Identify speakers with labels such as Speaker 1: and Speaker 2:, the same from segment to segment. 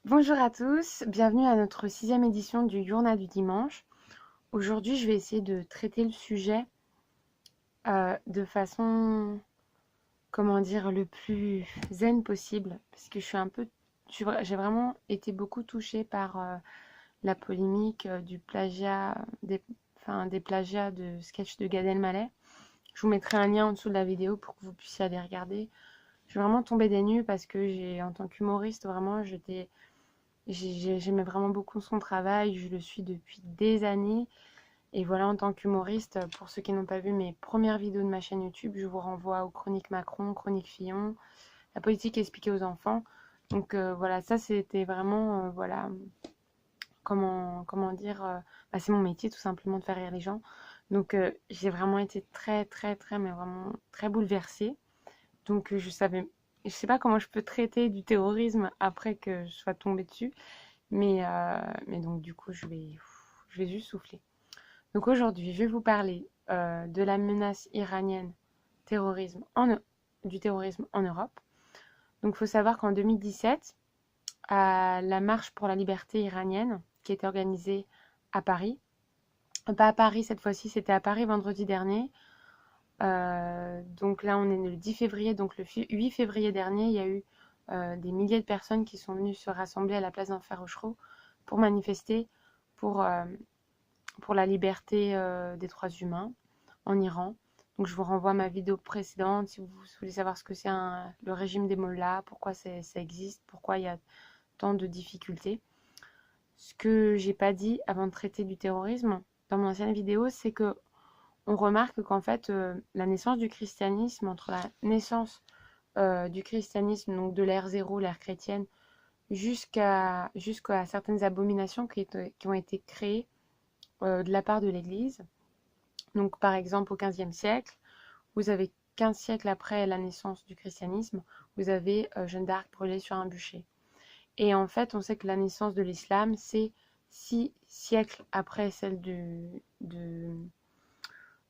Speaker 1: Bonjour à tous, bienvenue à notre 6e édition du Journal du dimanche. Aujourd'hui, je vais essayer de traiter le sujet de façon, comment dire, le plus zen possible, parce que j'ai vraiment été beaucoup touchée par la polémique du plagiat, des plagiats de sketch de Gad Elmaleh. Je vous mettrai un lien en dessous de la vidéo pour que vous puissiez aller regarder. Je suis vraiment tombée des nues parce que en tant qu'humoriste, vraiment, j'aimais vraiment beaucoup son travail, je le suis depuis des années. Et voilà, en tant qu'humoriste, pour ceux qui n'ont pas vu mes premières vidéos de ma chaîne YouTube, je vous renvoie aux chroniques Macron, chroniques Fillon, la politique expliquée aux enfants. Donc voilà, ça c'était vraiment, voilà, comment dire, c'est mon métier tout simplement de faire rire les gens. Donc j'ai vraiment été très, très, très, mais vraiment très bouleversée. Donc je sais pas comment je peux traiter du terrorisme après que je sois tombée dessus. Mais donc, du coup, je vais juste souffler. Donc, aujourd'hui, je vais vous parler de la menace iranienne du terrorisme en Europe. Donc, il faut savoir qu'en 2017, à la marche pour la liberté iranienne, qui était organisée à Paris, pas à Paris cette fois-ci, c'était à Paris vendredi dernier. Donc là, on est le 10 février, donc le 8 février dernier, il y a eu des milliers de personnes qui sont venues se rassembler à la place d'Enfer Rochereau pour manifester pour, euh, pour la liberté des droits humains en Iran. Donc je vous renvoie à ma vidéo précédente si vous voulez savoir ce que c'est le régime des mollahs, pourquoi ça existe, pourquoi il y a tant de difficultés. Ce que j'ai pas dit avant de traiter du terrorisme dans mon ancienne vidéo, c'est que on remarque qu'en fait, la naissance du christianisme, entre la naissance du christianisme, donc de l'ère zéro, l'ère chrétienne, jusqu'à certaines abominations qui ont été créées de la part de l'Église. Donc, par exemple, au XVe siècle, vous avez 15 siècles après la naissance du christianisme, vous avez Jeanne d'Arc brûlée sur un bûcher. Et en fait, on sait que la naissance de l'islam, c'est 6 siècles après celle de,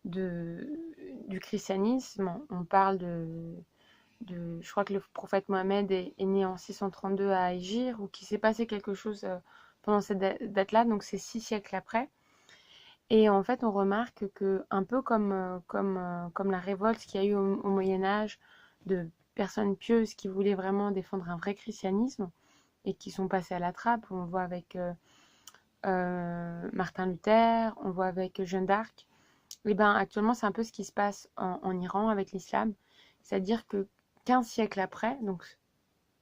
Speaker 1: du christianisme. On parle je crois que le prophète Mohammed est né en 632 à Égir, ou qu'il s'est passé quelque chose pendant cette date-là, donc c'est 6 siècles après. Et en fait, on remarque que, un peu comme la révolte qu'il y a eu au Moyen Âge de personnes pieuses qui voulaient vraiment défendre un vrai christianisme et qui sont passées à la trappe, on le voit avec Martin Luther, on le voit avec Jeanne d'Arc. Et ben actuellement, c'est un peu ce qui se passe en Iran avec l'islam. C'est-à-dire que 15 siècles après, donc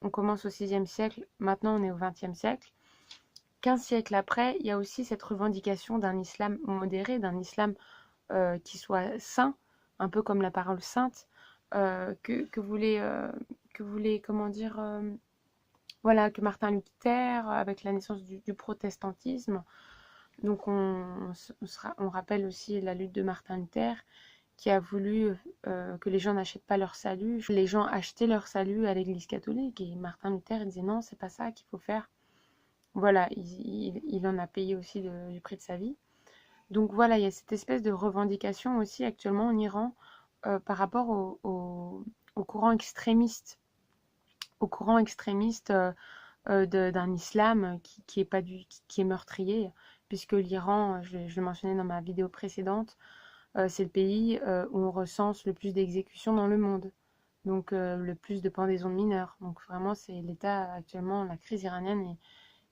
Speaker 1: on commence au 6e siècle, maintenant on est au 20e siècle, 15 siècles après, il y a aussi cette revendication d'un islam modéré, d'un islam qui soit saint, un peu comme la parole sainte, euh, que, que voulait, euh, comment dire, voilà, que Martin Luther, avec la naissance du protestantisme. Donc on rappelle aussi la lutte de Martin Luther, qui a voulu que les gens n'achètent pas leur salut. Les gens achetaient leur salut à l'Église catholique, et Martin Luther disait non, c'est pas ça qu'il faut faire. Voilà, il en a payé aussi du prix de sa vie. Donc voilà, il y a cette espèce de revendication aussi actuellement en Iran par rapport au courant extrémiste, d'un islam qui est pas qui est meurtrier, puisque l'Iran, je le mentionnais dans ma vidéo précédente, c'est le pays où on recense le plus d'exécutions dans le monde, donc le plus de pendaisons de mineurs. Donc vraiment, c'est l'État actuellement, la crise iranienne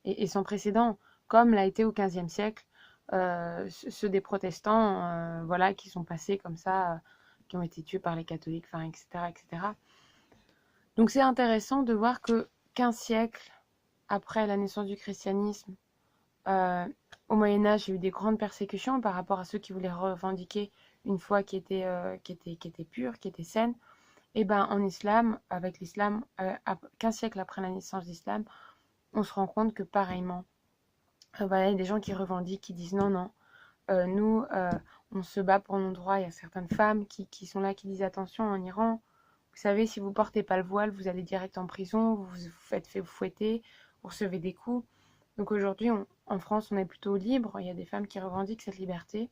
Speaker 1: est sans précédent, comme l'a été au XVe siècle, ceux des protestants, voilà, qui sont passés comme ça, qui ont été tués par les catholiques, enfin, etc., etc. Donc c'est intéressant de voir que 15 siècles après la naissance du christianisme, euh, au Moyen Âge, il y a eu des grandes persécutions par rapport à ceux qui voulaient revendiquer une foi qui était pure, qui était saine. Et ben en islam, avec l'islam, 15 siècles après la naissance de l'islam, on se rend compte que pareillement, voilà, il y a des gens qui revendiquent, qui disent non, non, nous, on se bat pour nos droits. Il y a certaines femmes qui sont là, qui disent attention, en Iran, vous savez, si vous portez pas le voile, vous allez direct en prison, vous vous faites vous fouetter, vous recevez des coups. Donc aujourd'hui, en France, on est plutôt libre. Il y a des femmes qui revendiquent cette liberté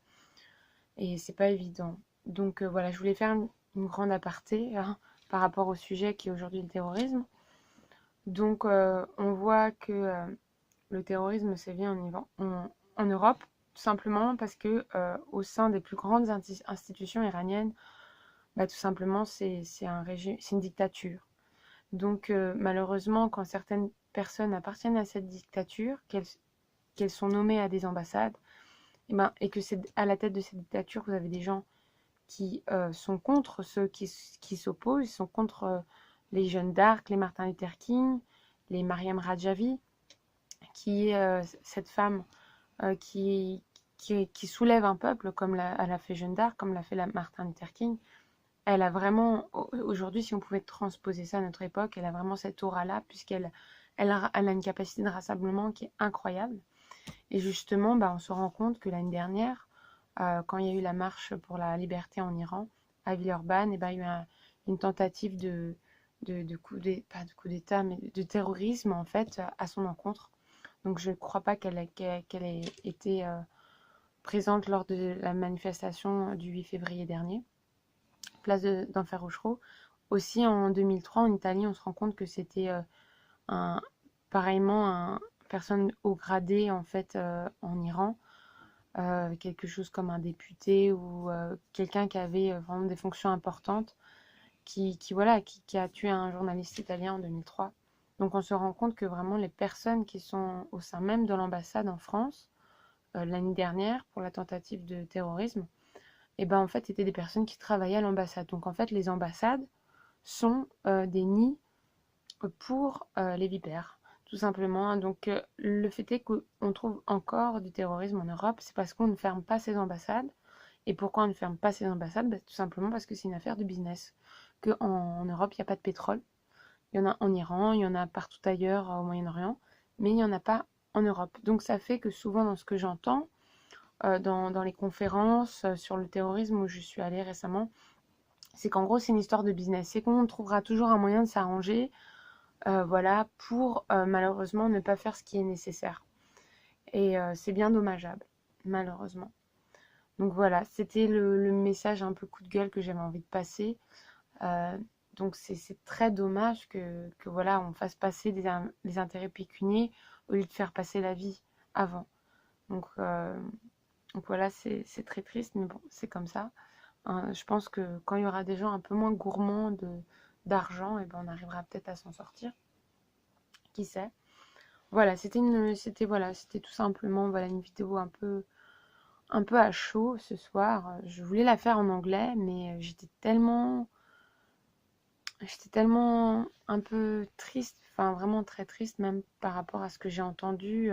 Speaker 1: et c'est pas évident. Donc voilà, je voulais faire une grande aparté hein, par rapport au sujet qui est aujourd'hui le terrorisme. Donc, on voit que le terrorisme sévit en Europe, tout simplement parce que au sein des plus grandes institutions iraniennes, bah, tout simplement, c'est une dictature. Donc, malheureusement, quand certaines personnes appartiennent à cette dictature, qu'elles sont nommées à des ambassades, et que c'est à la tête de cette dictature, vous avez des gens qui sont contre ceux qui s'opposent, ils sont contre les Jeanne d'Arc, les Martin Luther King, les Mariam Rajavi, qui est cette femme qui soulève un peuple, comme elle a fait Jeanne d'Arc, comme l'a fait Martin Luther King. Elle a vraiment, aujourd'hui, si on pouvait transposer ça à notre époque, elle a vraiment cette aura-là, puisqu'elle elle a une capacité de rassemblement qui est incroyable. Et justement, bah, on se rend compte que l'année dernière, quand il y a eu la marche pour la liberté en Iran, à Villeurbanne, et bah, il y a eu une tentative pas de coup d'État, mais de terrorisme, en fait, à son encontre. Donc je ne crois pas qu'elle ait été présente lors de la manifestation du 8 février dernier, place d'Enfer Rochereau. Aussi, en 2003, en Italie, on se rend compte que c'était un, pareillement une personne haut gradée, en fait, en Iran, quelque chose comme un député ou quelqu'un qui avait vraiment des fonctions importantes, voilà, qui a tué un journaliste italien en 2003. Donc on se rend compte que vraiment les personnes qui sont au sein même de l'ambassade en France, l'année dernière, pour la tentative de terrorisme, et ben en fait c'était des personnes qui travaillaient à l'ambassade. Donc en fait les ambassades sont des nids pour les vipères, tout simplement. Donc le fait est qu'on trouve encore du terrorisme en Europe, c'est parce qu'on ne ferme pas ces ambassades. Et pourquoi on ne ferme pas ces ambassades? Tout simplement parce que c'est une affaire de business. En Europe, il n'y a pas de pétrole. Il y en a en Iran, il y en a partout ailleurs au Moyen-Orient, mais il n'y en a pas en Europe. Donc ça fait que souvent dans ce que j'entends, dans les conférences sur le terrorisme où je suis allée récemment, c'est qu'en gros c'est une histoire de business. C'est qu'on trouvera toujours un moyen de s'arranger, voilà, pour malheureusement ne pas faire ce qui est nécessaire. Et c'est bien dommageable, malheureusement. Donc voilà, c'était le message un peu coup de gueule que j'avais envie de passer. Euh, donc c'est très dommage que voilà, on fasse passer des intérêts pécuniaires au lieu de faire passer la vie avant. Donc, euh, donc voilà, c'est très triste, mais bon, c'est comme ça. Je pense que quand il y aura des gens un peu moins gourmands d'argent, et ben on arrivera peut-être à s'en sortir. Qui sait? Voilà, c'était tout simplement voilà une vidéo un peu à chaud ce soir. Je voulais la faire en anglais, mais j'étais tellement un peu triste, enfin vraiment très triste même par rapport à ce que j'ai entendu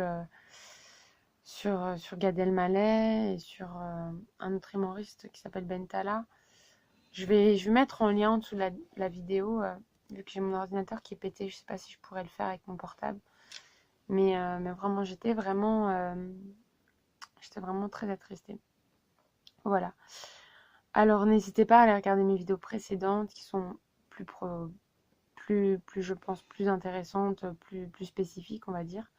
Speaker 1: sur Gad Elmaleh et sur un autre humoriste qui s'appelle Bentala. Je vais mettre en lien en dessous de la vidéo, vu que j'ai mon ordinateur qui est pété, je sais pas si je pourrais le faire avec mon portable. Mais vraiment, j'étais vraiment très attristée. Voilà. Alors n'hésitez pas à aller regarder mes vidéos précédentes qui sont plus pro, je pense, plus intéressantes, plus spécifiques, on va dire.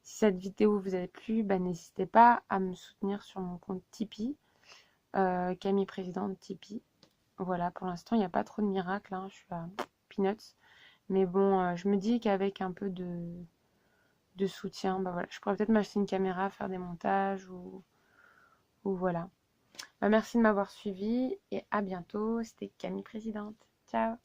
Speaker 1: Si cette vidéo vous a plu, bah, n'hésitez pas à me soutenir sur mon compte Tipeee, Camille Présidente Tipeee. Voilà, pour l'instant, il n'y a pas trop de miracles, hein, je suis à peanuts. Mais bon, je me dis qu'avec un peu de soutien, bah voilà, je pourrais peut-être m'acheter une caméra, faire des montages ou voilà. Bah, merci de m'avoir suivi et à bientôt. C'était Camille Présidente. Ciao!